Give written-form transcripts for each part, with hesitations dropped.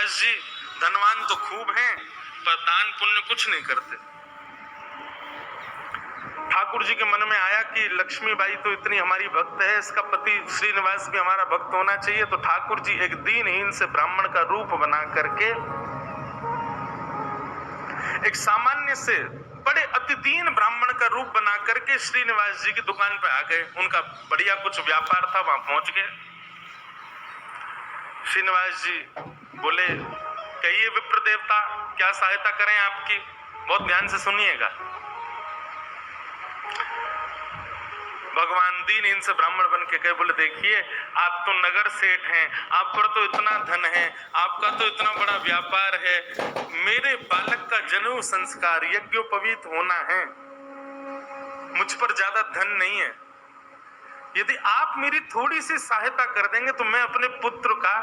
श्रीनिवास जी धनवान तो खूब हैं पर दान पुण्य कुछ नहीं करते। ठाकुर जी के मन में आया कि लक्ष्मीबाई तो इतनी हमारी भक्त है, इसका पति श्रीनिवास भी हमारा भक्त होना चाहिए। तो ठाकुर जी एक दीनहीन से ब्राह्मण का रूप बना करके एक सामान्य से बड़े अति दीन ब्राह्मण का रूप बना करके श्रीनिवास जी की दुकान पे आ गए। उनका बढ़िया कुछ व्यापार था, वहां पहुंच गए। श्रीनिवास जी बोले, कहिए विप्र देवता, क्या सहायता करें आपकी? बहुत ध्यान से सुनिएगा। भगवान दीन इनसे ब्राह्मण बन के कहे, बोले देखिए आप तो नगर सेठ हैं, आप पर तो इतना धन है, आपका तो इतना बड़ा व्यापार है, मेरे बालक का जनेऊ संस्कार यज्ञोपवीत होना है, मुझ पर ज्यादा धन नहीं है। यदि आप मेरी थोड़ी सी सहायता कर देंगे तो मैं अपने पुत्र का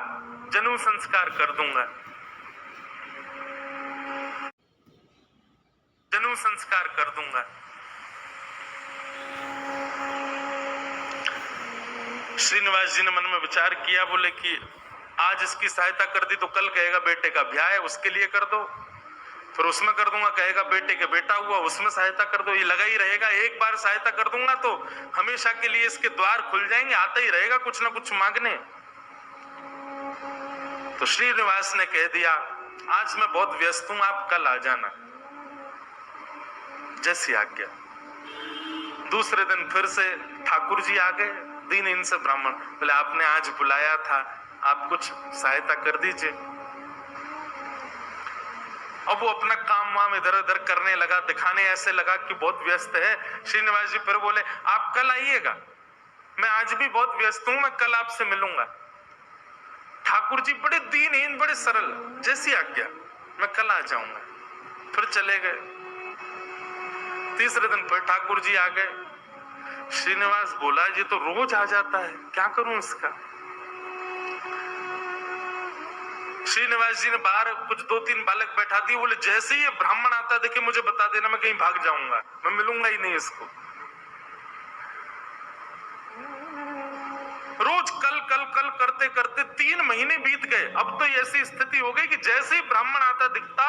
जनेऊ संस्कार कर दूंगा, जनेऊ संस्कार कर दूंगा। श्रीनिवास जी ने मन में विचार किया, बोले कि आज इसकी सहायता कर दी तो कल कहेगा बेटे का ब्याह है उसके लिए कर दो, फिर उसमें कर दूंगा, कहेगा बेटे के बेटा हुआ उसमें सहायता कर दो। ये लगा ही रहेगा, एक बार सहायता कर दूंगा तो हमेशा के लिए इसके द्वार खुल जाएंगे, आता ही रहेगा कुछ ना कुछ मांगने। तो श्रीनिवास ने कह दिया, आज मैं बहुत व्यस्त हूं, आप कल आ जाना, जैसी आज्ञा। दूसरे दिन फिर से ठाकुर जी आ गए, दीन इनसे ब्राह्मण। बोले आपने आज बुलाया था, आप कुछ सहायता कर दीजिए। अब वो अपना काम वाम इधर उधर करने लगा, दिखाने ऐसे लगा कि बहुत व्यस्त है। श्रीनिवास जी फिर बोले, आप कल आइएगा, मैं आज भी बहुत व्यस्त हूं, मैं कल आपसे मिलूंगा। ठाकुर जी बड़े दीनहीन, बड़े सरल, जैसी आज्ञा, मैं कल आ जाऊंगा। फिर चले गए। तीसरे दिन फिर ठाकुर जी आ गए। श्रीनिवास बोला, ये तो रोज आ जाता है, क्या करूं इसका? श्रीनिवास जी ने बाहर कुछ 2-3 बालक बैठा दिए, बोले जैसे ही ये ब्राह्मण आता देखे मुझे बता देना, मैं कहीं भाग जाऊंगा, मैं मिलूंगा ही नहीं इसको। रोज कल कल कल करते करते 3 महीने बीत गए। अब तो ऐसी स्थिति हो गई कि जैसे ही ब्राह्मण आता दिखता,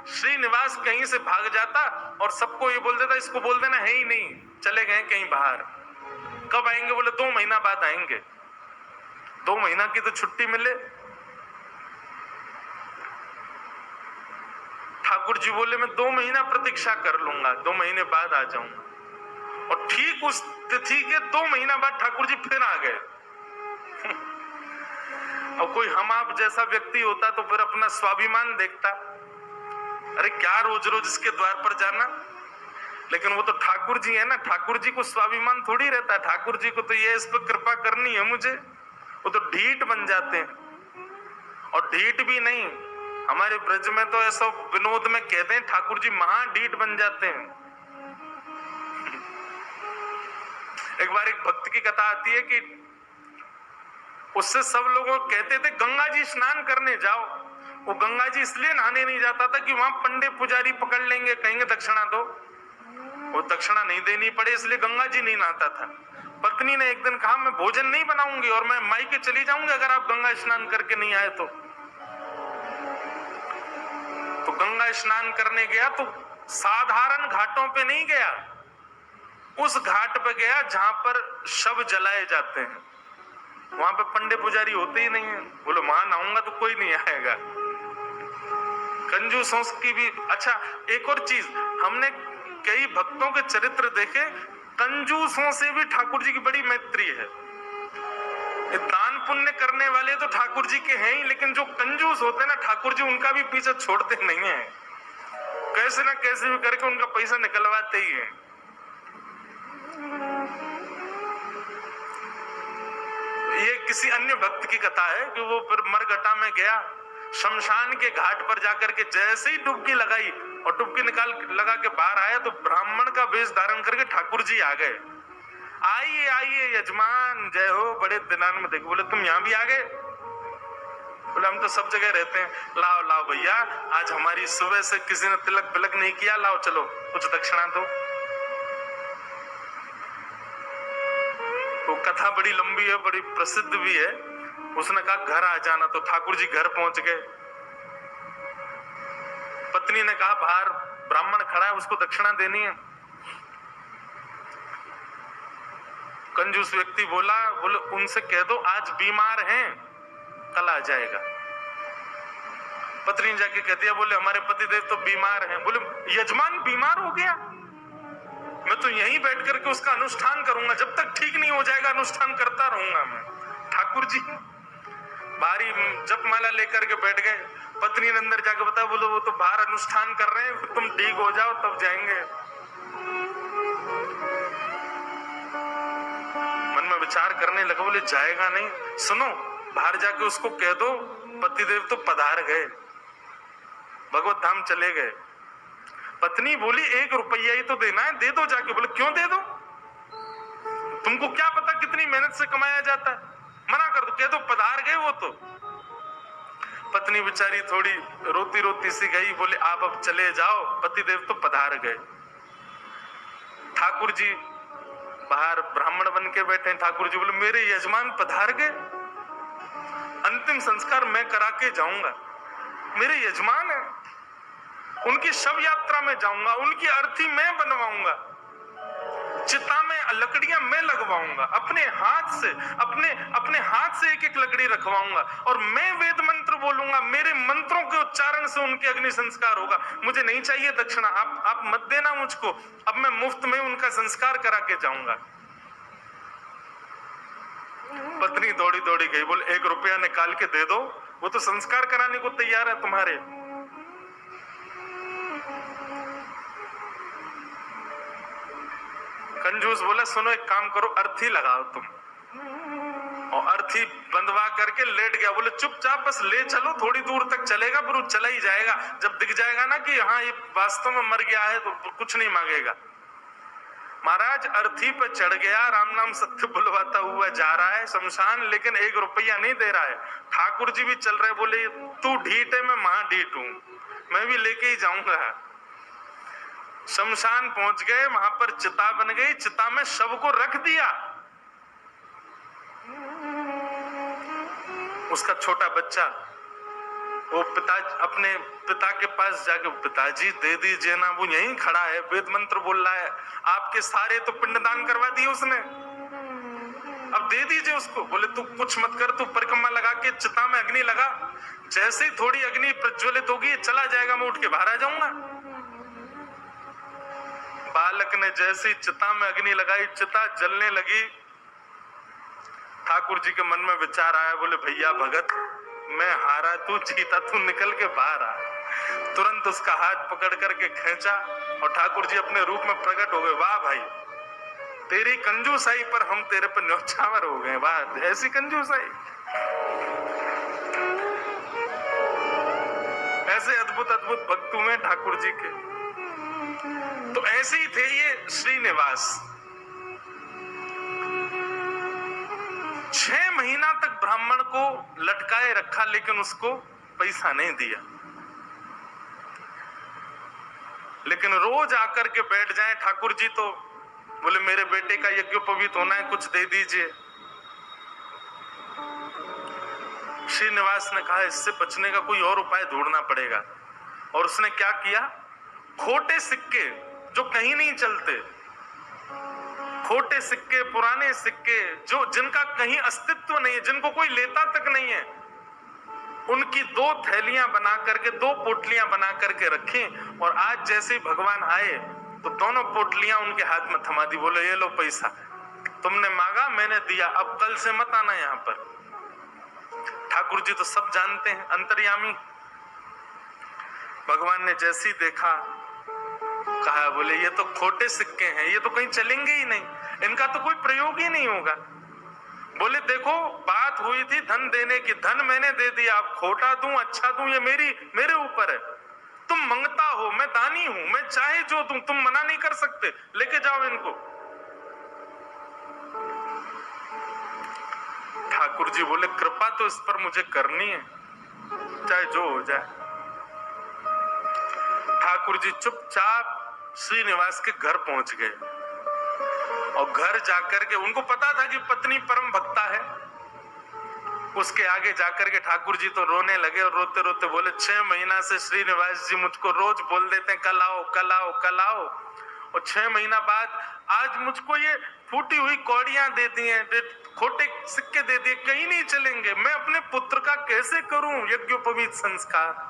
श्रीनिवास कहीं से भाग जाता और सबको ये बोल देता, इसको बोल देना है ही नहीं, चले गए कहीं बाहर। कब आएंगे? बोले 2 महीना बाद आएंगे। 2 महीना की तो छुट्टी मिले। ठाकुर जी बोले, मैं 2 महीना प्रतीक्षा कर लूंगा, 2 महीने बाद आ जाऊंगा। और ठीक उस तिथि के 2 महीना बाद ठाकुर जी फिर आ गए। अब कोई हम आप जैसा व्यक्ति होता तो फिर अपना स्वाभिमान देखता, अरे क्या रोज रोज इसके द्वार पर जाना। लेकिन वो तो ठाकुर जी है ना, ठाकुर जी को स्वाभिमान थोड़ी रहता है। ठाकुर जी को तो ये इस पर कृपा करनी है मुझे, वो तो ढीठ बन जाते हैं। और ढीठ भी नहीं, हमारे ब्रज में तो ऐसा विनोद में कहते हैं, ठाकुर जी महा ढीठ बन जाते हैं। एक बार एक भक्त की कथा आती है कि उससे सब लोग कहते थे गंगा जी स्नान करने जाओ। वो गंगा जी इसलिए नहाने नहीं जाता था कि वहां पंडे पुजारी पकड़ लेंगे, कहेंगे दक्षिणा दो, वो दक्षिणा नहीं देनी पड़े, इसलिए गंगा जी नहीं नहाता था। पत्नी ने एक दिन कहा, मैं भोजन नहीं बनाऊंगी और मैं मायके चली जाऊंगी अगर आप गंगा स्नान करके नहीं आए तो। गंगा स्नान करने गया तो साधारण घाटों पे नहीं गया, उस घाट पे गया जहां पर शव जलाए जाते हैं। वहां पे पंडे पुजारी होते ही नहीं है। बोलो वहां नहाऊंगा तो कोई नहीं आएगा। कंजूसों की भी। अच्छा, एक और चीज, हमने कई भक्तों के चरित्र देखे, कंजूसों से भी ठाकुर जी की बड़ी मैत्री है। दान पुण्य करने वाले तो ठाकुर जी के हैं ही, लेकिन जो कंजूस होते हैं ना, ठाकुर जी उनका भी पीछे छोड़ते नहीं है, कैसे ना कैसे भी करके उनका पैसा निकलवाते ही है। ये किसी अन्य भक्त की कथा है कि वो फिर मरघटा में गया, शमशान के घाट पर जाकर के जैसे ही डुबकी लगाई और डुबकी लगा के बाहर आया तो ब्राह्मण का वेश धारण करके ठाकुर जी आ गए। आइए आइए यजमान, जय हो, बड़े दिनान में देखो। बोले तुम यहाँ भी आ गए? बोले हम तो सब जगह रहते हैं। लाओ लाओ भैया, आज हमारी सुबह से किसी ने तिलक बिलक नहीं किया, लाओ चलो कुछ दक्षिणा दो। वो कथा बड़ी लंबी है, बड़ी प्रसिद्ध भी है। उसने कहा घर आ जाना, तो ठाकुर जी घर पहुंच गए। पत्नी ने कहा बाहर ब्राह्मण खड़ा है, उसको दक्षिणा देनी है। कंजूस व्यक्ति बोले उनसे कह दो आज बीमार हैं, कल आ जाएगा। पत्नी जाके कह दिया, बोले हमारे पतिदेव तो बीमार हैं। बोले यजमान बीमार हो गया, मैं तो यहीं बैठ करके उसका अनुष्ठान करूंगा, जब तक ठीक नहीं हो जाएगा अनुष्ठान करता रहूंगा मैं। ठाकुर जी भारी जपमाला लेकर के बैठ गए। पत्नी ने अंदर जाके बताया, बोलो वो तो बाहर अनुष्ठान कर रहे हैं, तुम ठीक हो जाओ तब जाएंगे। मन में विचार करने लगा, बोले जाएगा नहीं, सुनो बाहर जाके उसको कह दो पतिदेव तो पधार गए, भगवत धाम चले गए। पत्नी बोली 1 रुपया ही तो देना है, दे दो जाके। बोले क्यों दे दो, तुमको क्या पता कितनी मेहनत से कमाया जाता है, मना कर दो, कह दो पधार गए वो तो। पत्नी बेचारी थोड़ी रोती रोती सी गई, बोले आप अब चले जाओ, पतिदेव तो पधार गए। ठाकुर जी बाहर ब्राह्मण बन के बैठे। ठाकुर जी बोले मेरे यजमान पधार गए, अंतिम संस्कार मैं करा के जाऊंगा, मेरे यजमान है, उनकी शव यात्रा में जाऊंगा, उनकी अर्थी मैं बनवाऊंगा, चिता में लकड़ियां मैं लगवाऊंगा, अपने हाथ से एक एक लकड़ी रखवाऊंगा, और मैं वेद मंत्र बोलूंगा, मेरे मंत्रों के उच्चारण से उनके अग्नि संस्कार होगा। मुझे नहीं चाहिए दक्षिणा, आप मत देना मुझको, अब मैं मुफ्त में उनका संस्कार करा के जाऊंगा। पत्नी दौड़ी दौड़ी गई, बोले 1 रुपया निकाल के दे दो, वो तो संस्कार कराने को तैयार है तुम्हारे। कंजूस बोला सुनो एक काम करो, अर्थी लगाओ तुम, और अर्थी बंधवा करके लेट गया। बोले चुपचाप बस ले चलो, थोड़ी दूर तक चलेगा फिर चला ही जाएगा, जब दिख जाएगा ना कि हाँ ये वास्तव में मर गया है तो कुछ नहीं मांगेगा। महाराज अर्थी पे चढ़ गया, राम नाम सत्य बुलवाता हुआ जा रहा है शमशान, लेकिन 1 रुपया नहीं दे रहा है। ठाकुर जी भी चल रहे, बोले तू ढीठ है मैं महा ढीठ हूं, मैं भी लेके ही जाऊंगा। शमशान पहुंच गए, वहां पर चिता बन गई, चिता में शव को रख दिया। उसका छोटा बच्चा वो अपने पिता के पास जाके पिताजी दे दीजिए ना, वो यहीं खड़ा है वेद मंत्र बोल रहा है, आपके सारे तो पिंडदान करवा दिए उसने, अब दे दीजिए उसको। बोले तू कुछ मत कर, तू परिक्रमा लगा के चिता में अग्नि लगा, जैसे ही थोड़ी अग्नि प्रज्वलित होगी चला जाएगा, मैं उठ के बाहर आ जाऊंगा। बालक ने जैसे ही चिता में अग्नि लगाई, चिता जलने लगी। ठाकुर जी के मन में विचार आया, बोले भैया भगत मैं हारा, तू जीता, तू निकल के बाहर आ। तुरंत उसका हाथ पकड़ करके खींचा और ठाकुर जी अपने रूप में प्रकट हो गए। वाह भाई तेरी कंजूसाई पर हम तेरे पर न्यौछावर हो गए, वाह ऐसी कंजूसाई, ऐसे अद्भुत अद्भुत भक्त हुए ठाकुर जी के। तो ऐसे ही थे ये श्रीनिवास। 6 महीना तक ब्राह्मण को लटकाए रखा, लेकिन उसको पैसा नहीं दिया। लेकिन रोज आकर के बैठ जाएं ठाकुर जी, तो बोले मेरे बेटे का यज्ञोपवीत होना है, कुछ दे दीजिए। श्रीनिवास ने कहा इससे बचने का कोई और उपाय ढूंढना पड़ेगा, और उसने क्या किया, खोटे सिक्के जो कहीं नहीं चलते, खोटे सिक्के, पुराने सिक्के जो जिनका कहीं अस्तित्व नहीं है, जिनको कोई लेता तक नहीं है, उनकी 2 थैलियां बना करके, 2 पोटलियां बना करके रखी, और आज जैसे ही भगवान आए तो दोनों पोटलियां उनके हाथ में थमा दी। बोले ये लो पैसा, तुमने मांगा मैंने दिया, अब कल से मत आना यहां पर। ठाकुर जी तो सब जानते हैं, अंतर्यामी। भगवान ने जैसे ही देखा, कहा बोले ये तो खोटे सिक्के हैं, ये तो कहीं चलेंगे ही नहीं, इनका तो कोई प्रयोग ही नहीं होगा। बोले देखो बात हुई थी धन देने की, धन मैंने दे दिया, अब खोटा दूं अच्छा दूं ये मेरे ऊपर है, तुम मंगता हो, मैं दानी हूं, मैं चाहे जो दूं, तुम मना नहीं कर सकते, लेके जाओ इनको। ठाकुर जी बोले कृपा तो इस पर मुझे करनी है, चाहे जो हो जाए। ठाकुर जी चुपचाप श्रीनिवास के घर पहुंच गए, और घर जाकर के उनको पता था कि पत्नी परम भक्ता है, उसके आगे जाकर के ठाकुर जी तो रोने लगे और रोते रोते बोले 6 महीना से श्रीनिवास जी मुझको रोज बोल देते हैं कल आओ कल आओ कल आओ, और 6 महीना बाद आज मुझको ये फूटी हुई कौड़ियां दे दी हैं, खोटे सिक्के दे दिए, कहीं नहीं चलेंगे, मैं अपने पुत्र का कैसे करूं यज्ञोपवीत संस्कार।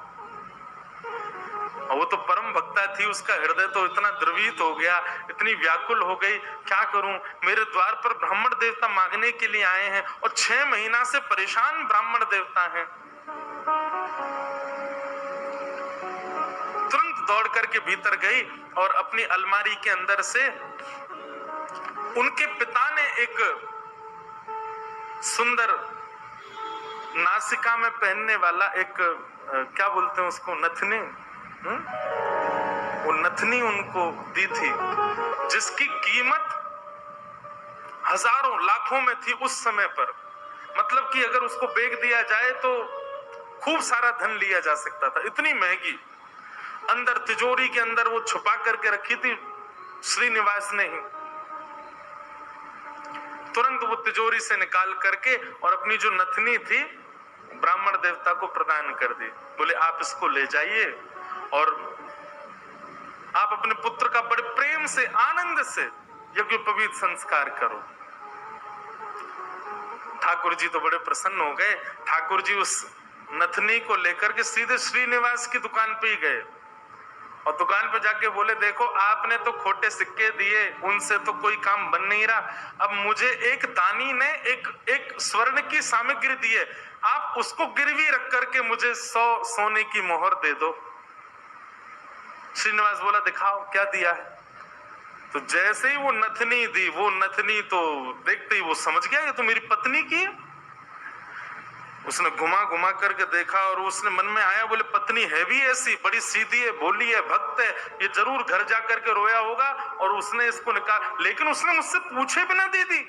और वो तो परम भक्ता थी, उसका हृदय तो इतना द्रवित हो गया, इतनी व्याकुल हो गई, क्या करूं, मेरे द्वार पर ब्राह्मण देवता मांगने के लिए आए हैं और 6 महीना से परेशान ब्राह्मण देवता हैं। तुरंत दौड़ करके भीतर गई और अपनी अलमारी के अंदर से उनके पिता ने एक सुंदर नासिका में पहनने वाला एक क्या बोलते हैं उसको, नथनी, वो नथनी उनको दी थी, जिसकी कीमत हजारों लाखों में थी उस समय पर। मतलब कि अगर उसको बेच दिया जाए तो खूब सारा धन लिया जा सकता था, इतनी महंगी। अंदर तिजोरी के अंदर वो छुपा करके रखी थी श्रीनिवास ने ही। तुरंत वो तिजोरी से निकाल करके और अपनी जो नथनी थी ब्राह्मण देवता को प्रदान कर दी। बोले आप इसको ले जाइए और आप अपने पुत्र का बड़े प्रेम से आनंद से यज्ञोपवीत संस्कार करो। ठाकुर जी तो बड़े प्रसन्न हो गए। ठाकुर जी उस नथनी को लेकर के सीधे श्रीनिवास की दुकान पे ही गए और दुकान पे जाके बोले देखो आपने तो खोटे सिक्के दिए, उनसे तो कोई काम बन नहीं रहा, अब मुझे एक दानी ने एक स्वर्ण की सामग्री दी है, आप उसको गिरवी रख करके मुझे 100 सोने की मोहर दे दो। श्रीनिवास बोला दिखाओ क्या दिया है। तो जैसे ही वो नथनी दी, वो नथनी तो देखते ही वो समझ गया ये तो मेरी पत्नी की है। उसने घुमा घुमा करके देखा और उसने मन में आया, बोले पत्नी है भी ऐसी, बड़ी सीधी है, भोली है, भक्त है, ये जरूर घर जा करके रोया होगा और उसने इसको निकाल, लेकिन उसने मुझसे पूछे बिना दे दी।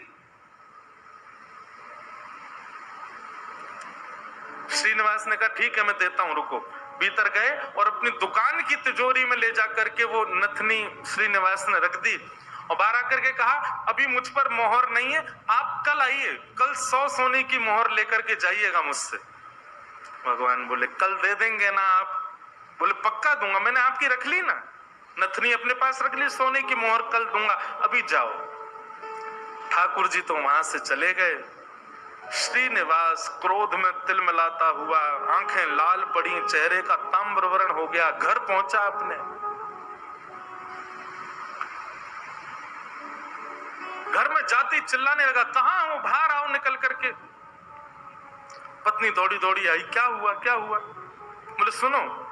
श्रीनिवास ने कहा ठीक है मैं देता हूं, रुको। भीतर गए और अपनी दुकान की तिजोरी में ले जा करके वो नथनी श्रीनिवास ने रख दी और बाहर आकर के कहा अभी मुझ पर मोहर नहीं है, आप कल आइए, कल 100 सोने की मोहर लेकर के जाइएगा मुझसे। भगवान बोले कल दे देंगे ना आप? बोले पक्का दूंगा, मैंने आपकी रख ली ना, नथनी अपने पास रख ली, सोने की मोहर कल दूंगा, अभी जाओ। ठाकुर जी तो वहां से चले गए। श्रीनिवास क्रोध में तिलमिलाता हुआ, आंखें लाल पड़ी, चेहरे का ताम्रवर्ण हो गया, घर पहुंचा अपने। घर में जाती चिल्लाने लगा कहां हो, बाहर आओ निकल करके। पत्नी दौड़ी दौड़ी आई, क्या हुआ क्या हुआ? बोले सुनो,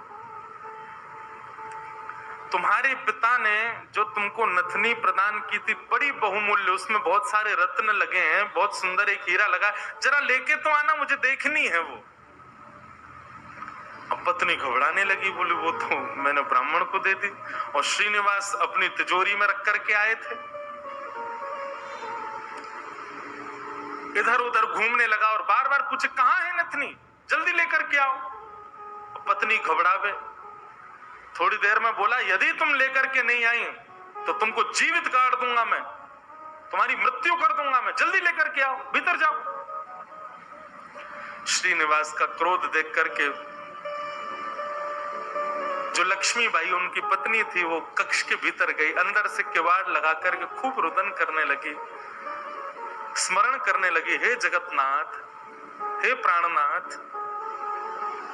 तुम्हारे पिता ने जो तुमको नथनी प्रदान की थी बड़ी बहुमूल्य, उसमें बहुत सारे रत्न लगे हैं, बहुत सुंदर एक हीरा लगा, जरा लेके तो आना, मुझे देखनी है वो। अब पत्नी घबराने लगी, बोली वो तो मैंने ब्राह्मण को दे दी और श्रीनिवास अपनी तिजोरी में रख करके आए थे। इधर उधर घूमने लगा और बार बार पूछे कहां है नथनी, जल्दी लेकर के आओ। पत्नी घबरावे, थोड़ी देर में बोला यदि तुम लेकर के नहीं आई तो तुमको जीवित गाड़ दूंगा मैं, तुम्हारी मृत्यु कर दूंगा मैं, जल्दी लेकर के आओ, भीतर जाओ। श्रीनिवास का क्रोध देख करके जो लक्ष्मीबाई उनकी पत्नी थी वो कक्ष के भीतर गई, अंदर से किवाड़ लगा करके खूब रुदन करने लगी, स्मरण करने लगी, हे जगतनाथ, हे प्राणनाथ,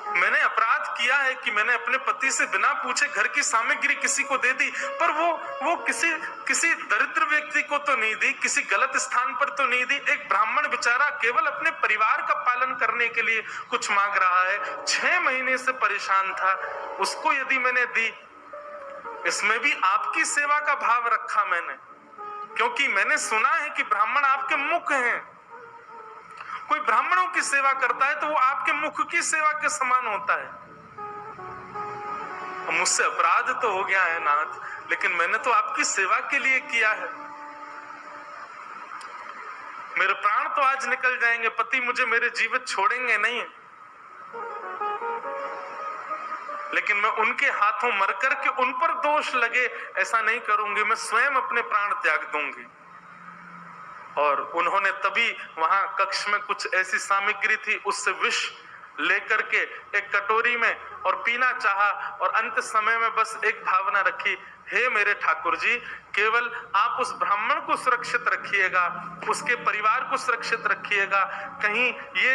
मैंने अपराध किया है कि मैंने अपने पति से बिना पूछे घर की सामग्री किसी को दे दी, पर वो किसी दरिद्र व्यक्ति को तो नहीं दी, किसी गलत स्थान पर तो नहीं दी। एक ब्राह्मण बेचारा केवल अपने परिवार का पालन करने के लिए कुछ मांग रहा है, 6 महीने से परेशान था, उसको यदि मैंने दी, इसमें भी आपकी सेवा का भाव रखा मैंने, क्योंकि मैंने सुना है कि ब्राह्मण आपके मुख हैं, कोई ब्राह्मणों की सेवा करता है तो वो आपके मुख की सेवा के समान होता है। मुझसे अपराध तो हो गया है नाथ, लेकिन मैंने तो आपकी सेवा के लिए किया है, मेरे प्राण तो आज निकल जाएंगे, पति मुझे मेरे जीवित छोड़ेंगे नहीं, लेकिन मैं उनके हाथों मर करके उन पर दोष लगे ऐसा नहीं करूंगी, मैं स्वयं अपने प्राण त्याग दूंगी। और उन्होंने तभी वहां कक्ष में कुछ ऐसी सामग्री थी, उससे विष लेकर के एक कटोरी में और पीना चाहा, और अंत समय में बस एक भावना रखी, हे मेरे ठाकुर जी, केवल आप उस ब्राह्मण को सुरक्षित रखिएगा, उसके परिवार को सुरक्षित रखिएगा, कहीं ये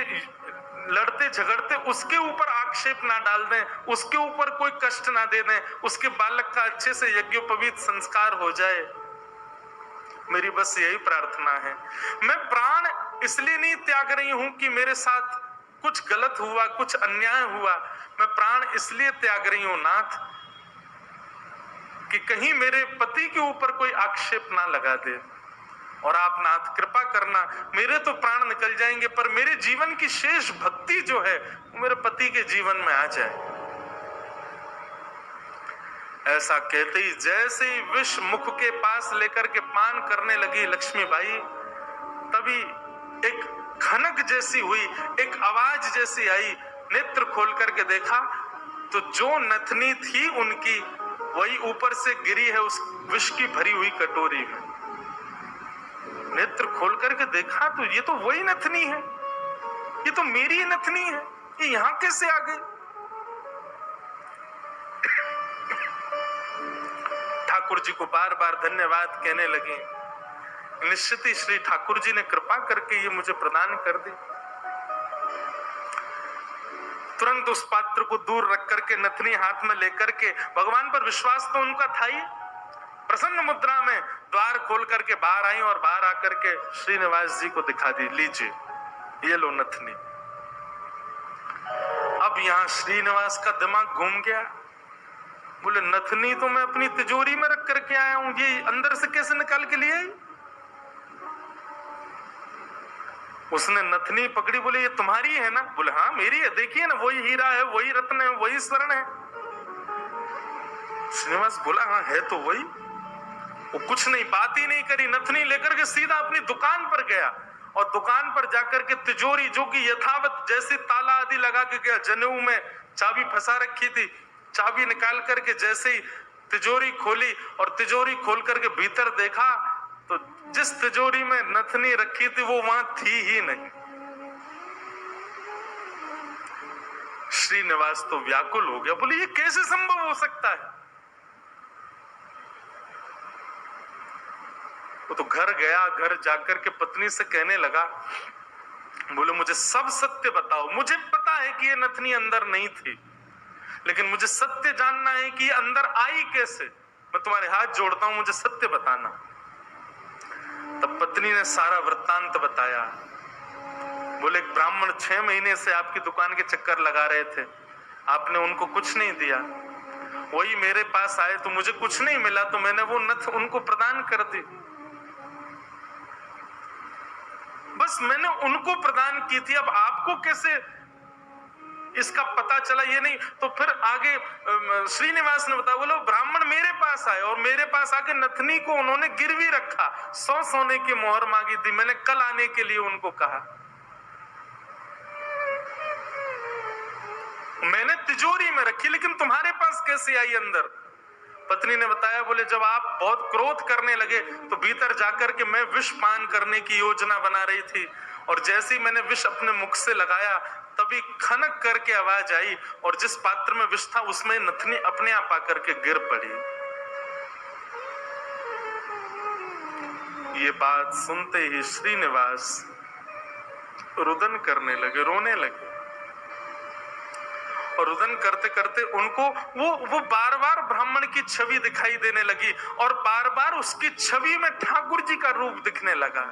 लड़ते झगड़ते उसके ऊपर आक्षेप ना डाल दें, उसके ऊपर कोई कष्ट ना दे दें, उसके बालक का अच्छे से यज्ञोपवीत संस्कार हो जाए। मेरी बस यही प्रार्थना है। मैं प्राण इसलिए नहीं त्याग रही हूं कि मेरे साथ कुछ गलत हुआ, कुछ अन्याय हुआ, मैं प्राण इसलिए त्याग रही हूं नाथ कि कहीं मेरे पति के ऊपर कोई आक्षेप ना लगा दे, और आप नाथ कृपा करना, मेरे तो प्राण निकल जाएंगे पर मेरे जीवन की शेष भक्ति जो है वो मेरे पति के जीवन में आ जाए। ऐसा कहते ही जैसे ही विष मुख के पास लेकर के पान करने लगी लक्ष्मीबाई, तभी एक खनक जैसी हुई, एक आवाज जैसी आई। नेत्र खोल करके देखा तो जो नथनी थी उनकी, वही ऊपर से गिरी है उस विष की भरी हुई कटोरी में। नेत्र खोल करके देखा तो ये तो वही नथनी है, ये तो मेरी ही नथनी है, ये यहां कैसे आ गई? ठाकुर जी को बार बार धन्यवाद कहने लगे। निश्चित ही श्री ठाकुर जी ने कृपा करके ये मुझे प्रदान कर दी। तुरंत उस पात्र को दूर रख करके नथनी हाथ में लेकर के, भगवान पर विश्वास तो उनका था ही, प्रसन्न मुद्रा में द्वार खोल करके बाहर आई और बाहर आकर के श्रीनिवास जी को दिखा दी, लीजिए ये लो नथनी। अब यहां श्रीनिवास का दिमाग घूम गया, बोले नथनी तो मैं अपनी तिजोरी में रख करके आया हूं, ये अंदर से कैसे निकाल के लिए आई? उसने नथनी पकड़ी, बोले ये तुम्हारी है ना? बोले हाँ मेरी है, देखिए ना वही हीरा है, वही रत्न है, वही स्वर्ण है। श्रीनिवास बोला हाँ है तो वही। वो कुछ नहीं, बात ही नहीं करी, नथनी लेकर के सीधा अपनी दुकान पर गया और दुकान पर जाकर के तिजोरी जो कि यथावत जैसे ताला आदि लगा के गया, जनेऊ में चाबी फंसा रखी थी, चाबी निकाल करके जैसे ही तिजोरी खोली और तिजोरी खोल करके भीतर देखा तो जिस तिजोरी में नथनी रखी थी वो वहां थी ही नहीं। श्रीनिवास तो व्याकुल हो गया, बोले ये कैसे संभव हो सकता है? वो तो घर गया, घर जाकर के पत्नी से कहने लगा, बोले मुझे सब सत्य बताओ, मुझे पता है कि ये नथनी अंदर नहीं थी, लेकिन मुझे सत्य जानना है कि ये अंदर आई कैसे। मैं तुम्हारे हाथ जोड़ता हूं, मुझे सत्य बताना। तब पत्नी ने सारा वृत्तांत बताया। बोले एक ब्राह्मण 6 महीने से आपकी दुकान के चक्कर लगा रहे थे, आपने उनको कुछ नहीं दिया, वही मेरे पास आए तो मुझे कुछ नहीं मिला तो मैंने वो नथ उनको प्रदान कर दी, बस मैंने उनको प्रदान की थी। अब आपको कैसे इसका पता चला ये नहीं। तो फिर आगे श्रीनिवास ने बताया, बोलो ब्राह्मण मेरे पास आए और मेरे पास आके नथनी को उन्होंने गिरवी रखा, 100 सोने की मोहर मांगी थी, मैंने कल आने के लिए उनको कहा, मैंने तिजोरी में रखी, लेकिन तुम्हारे पास कैसे आई अंदर? पत्नी ने बताया, बोले जब आप बहुत क्रोध करने लगे तो भीतर जाकर के मैं विष पान करने की योजना बना रही थी, और जैसे ही मैंने विष अपने मुख से लगाया तभी खनक करके आवाज आई और जिस पात्र में विष था उसमें नथनी अपने आप आकर के गिर पड़ी। ये बात सुनते ही श्रीनिवास रुदन करने लगे, रोने लगे, और रुदन करते करते उनको वो बार बार ब्राह्मण की छवि दिखाई देने लगी और बार बार उसकी छवि में ठाकुर जी का रूप दिखने लगा।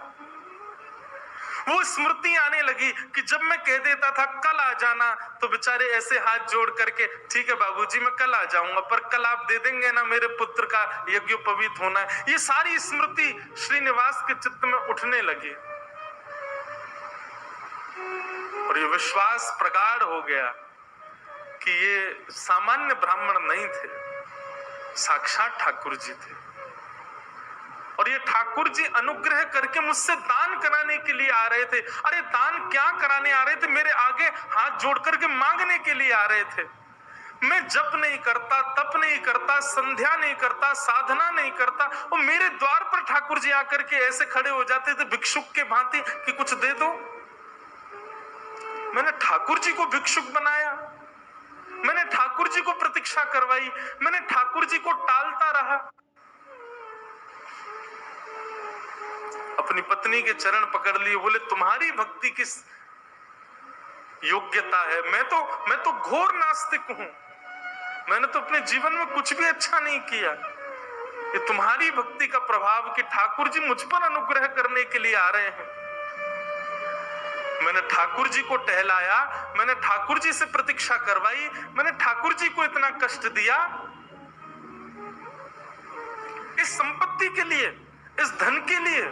वो स्मृति आने लगी कि जब मैं कह देता था कल आ जाना तो बेचारे ऐसे हाथ जोड़ करके, ठीक है बाबूजी मैं कल आ जाऊंगा, पर कल आप दे देंगे ना, मेरे पुत्र का यज्ञोपवीत होना है। ये सारी स्मृति श्रीनिवास के चित्त में उठने लगी और ये विश्वास प्रगाढ़ हो गया कि ये सामान्य ब्राह्मण नहीं थे, साक्षात ठाकुर जी थे, और ये ठाकुर जी अनुग्रह करके मुझसे दान कराने के लिए आ रहे थे। अरे दान क्या कराने आ रहे थे, मेरे आगे हाथ जोड़ करके मांगने के लिए आ रहे थे। मैं जप नहीं करता, तप नहीं करता, संध्या नहीं करता, साधना नहीं करता, और मेरे द्वार पर ठाकुर जी आकर के ऐसे खड़े हो जाते थे भिक्षुक के भांति कि कुछ दे दो। मैंने ठाकुर जी को भिक्षुक बनाया, मैंने ठाकुर जी को प्रतीक्षा करवाई, मैंने ठाकुर जी को टालता रहा। अपनी पत्नी के चरण पकड़ लिए, बोले तुम्हारी भक्ति किस योग्यता है? मैं तो घोर नास्तिक हूं, मैंने तो अपने जीवन में कुछ भी अच्छा नहीं किया। ये तुम्हारी भक्ति का प्रभाव कि ठाकुर जी मुझ पर अनुग्रह करने के लिए आ रहे हैं। मैंने ठाकुर जी को टहलाया, मैंने ठाकुर जी से प्रतीक्षा करवाई, मैंने ठाकुर जी को इतना कष्ट दिया इस संपत्ति के लिए, इस धन के लिए।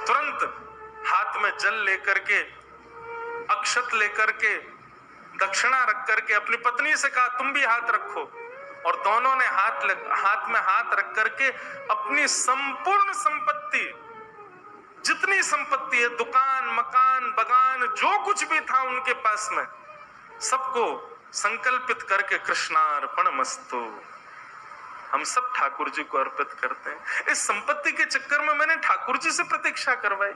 तुरंत हाथ में जल लेकर के, अक्षत लेकर के, दक्षिणा रख करके अपनी पत्नी से कहा तुम भी हाथ रखो, और दोनों ने हाथ में हाथ रख करके अपनी संपूर्ण संपत्ति, जितनी संपत्ति है, दुकान, मकान, बगान, जो कुछ भी था उनके पास में, सबको संकल्पित करके कृष्णार्पणमस्तु, हम सब ठाकुर जी को अर्पित करते हैं। इस संपत्ति के चक्कर में मैंने ठाकुर जी से प्रतीक्षा करवाई,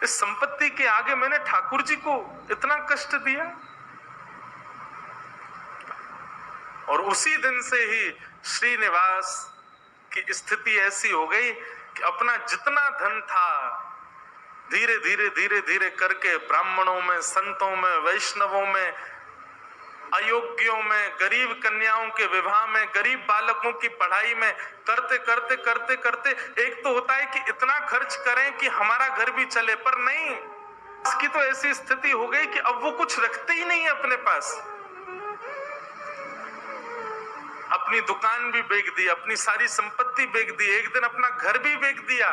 इस संपत्ति के आगे मैंने ठाकुर जी को इतना कष्ट दिया। और उसी दिन से ही श्रीनिवास की स्थिति ऐसी हो गई कि अपना जितना धन था धीरे धीरे धीरे धीरे करके ब्राह्मणों में, संतों में, वैष्णवों में, अयोग्यों में, गरीब कन्याओं के विवाह में, गरीब बालकों की पढ़ाई में करते करते करते करते एक तो होता है कि इतना खर्च करें कि हमारा घर भी चले, पर नहीं, इसकी तो ऐसी स्थिति हो गई कि अब वो कुछ रखते ही नहीं है अपने पास। अपनी दुकान भी बेच दी, अपनी सारी संपत्ति बेच दी, एक दिन अपना घर भी बेच दिया।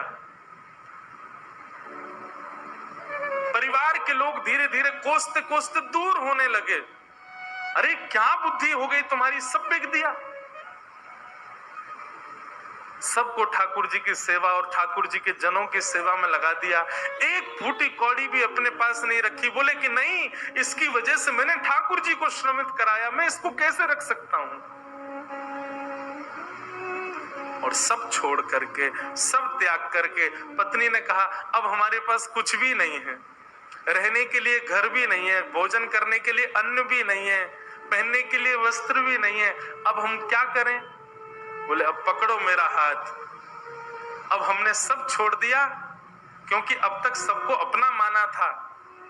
परिवार के लोग धीरे धीरे कोसते कोसते दूर होने लगे। अरे क्या बुद्धि हो गई तुम्हारी, सब बेच दिया। सबको ठाकुर जी की सेवा और ठाकुर जी के जनों की सेवा में लगा दिया। एक फूटी कौड़ी भी अपने पास नहीं रखी। बोले कि नहीं, इसकी वजह से मैंने ठाकुर जी को श्रमित कराया, मैं इसको कैसे रख सकता हूं। और सब छोड़ करके, सब त्याग करके पत्नी ने कहा अब हमारे पास कुछ भी नहीं है, रहने के लिए घर भी नहीं है, भोजन करने के लिए अन्न भी नहीं है, पहनने के लिए वस्त्र भी नहीं है, अब हम क्या करें। बोले अब पकड़ो मेरा हाथ। अब हमने सब छोड़ दिया, क्योंकि अब तक सबको अपना माना था,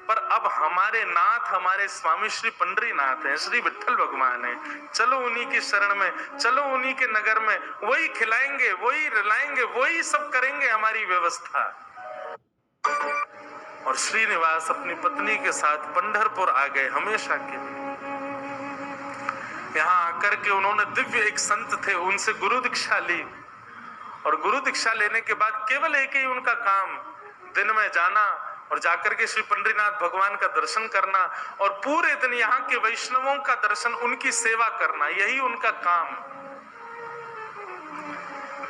पर अब हमारे नाथ, हमारे स्वामी श्री पंडरीनाथ हैं, श्री विठ्ठल भगवान हैं। चलो उन्हीं की शरण में, चलो उन्हीं के नगर में, वही खिलाएंगे, वही रिलाएंगे, वही सब करेंगे हमारी व्यवस्था। और श्रीनिवास अपनी पत्नी के साथ पंढरपुर आ गए हमेशा के लिए। यहाँ आकर के उन्होंने दिव्य एक संत थे, उनसे गुरु दीक्षा ली, और गुरु दीक्षा लेने के बाद केवल एक ही उनका काम, दिन में जाना और जाकर के श्री पंडरीनाथ भगवान का दर्शन करना, और पूरे दिन यहाँ के वैष्णवों का दर्शन, उनकी सेवा करना, यही उनका काम।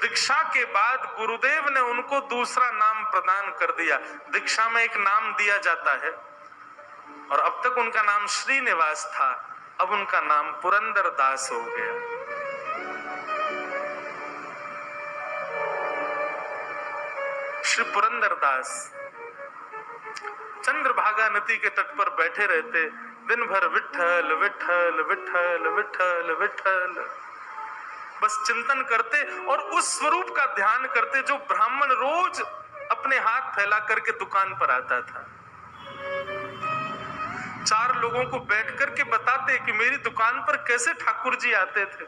दीक्षा के बाद गुरुदेव ने उनको दूसरा नाम प्रदान कर दिया। दीक्षा में एक नाम दिया जाता है, और अब तक उनका नाम श्रीनिवास था, अब उनका नाम पुरंदर दास हो गया। श्री पुरंदर दास चंद्रभागा नदी के तट पर बैठे रहते, दिन भर विठ्ठल विठ्ठल विठ्ठल विठ्ठल विठ्ठल बस चिंतन करते, और उस स्वरूप का ध्यान करते जो ब्राह्मण रोज अपने हाथ फैला करके दुकान पर आता था। चार लोगों को बैठ करके बताते कि मेरी दुकान पर कैसे ठाकुर जी आते थे,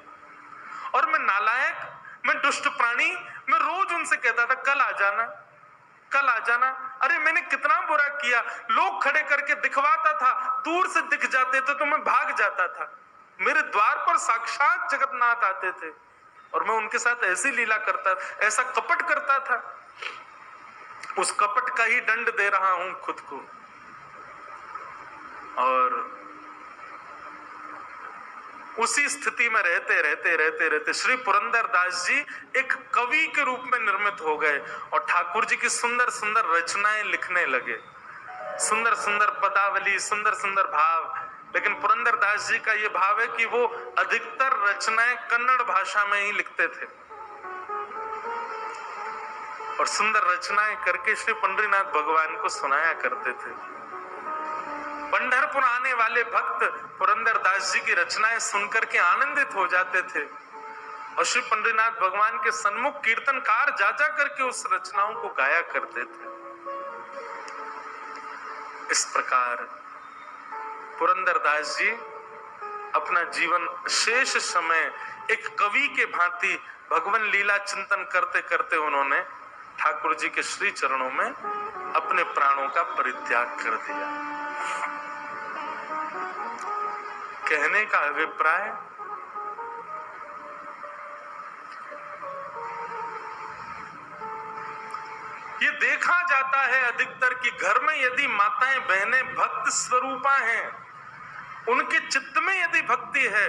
और मैं नालायक, मैं दुष्ट प्राणी, मैं रोज उनसे कहता था कल आ जाना, कल आ जाना। अरे मैंने कितना बुरा किया, लोग खड़े करके दिखवाता था, दूर से दिख जाते थे तो मैं भाग जाता था। मेरे द्वार पर साक्षात जगन्नाथ आते थे, और मैं उनके साथ ऐसी लीला करता, ऐसा कपट करता था। उस कपट का ही दंड दे रहा हूं खुद को। और उसी स्थिति में रहते रहते रहते रहते श्री पुरंदर दास जी एक कवि के रूप में निर्मित हो गए, और ठाकुर जी की सुंदर सुंदर रचनाएं लिखने लगे। सुंदर सुंदर पदावली, सुंदर सुंदर भाव। लेकिन पुरंदरदास जी का ये भाव है कि वो अधिकतर रचनाएं कन्नड़ भाषा में ही लिखते थे और सुंदर रचनाएं करके श्री पंढरीनाथ भगवान को सुनाया करते थे। पंढरपुर आने वाले भक्त पुरंदरदास जी की रचनाएं सुनकर के आनंदित हो जाते थे और श्री पंढरीनाथ भगवान के सन्मुख कीर्तनकार जा जा करके उस रचनाओं को गाया करते थे। इस प्रकार पुरंदरदास जी अपना जीवन शेष समय एक कवि के भांति भगवान लीला चिंतन करते करते उन्होंने ठाकुर जी के श्री चरणों में अपने प्राणों का परित्याग कर दिया। कहने का अभिप्राय, ये देखा जाता है अधिकतर कि घर में यदि माताएं बहनें भक्त स्वरूपा हैं, उनके चित्त में यदि भक्ति है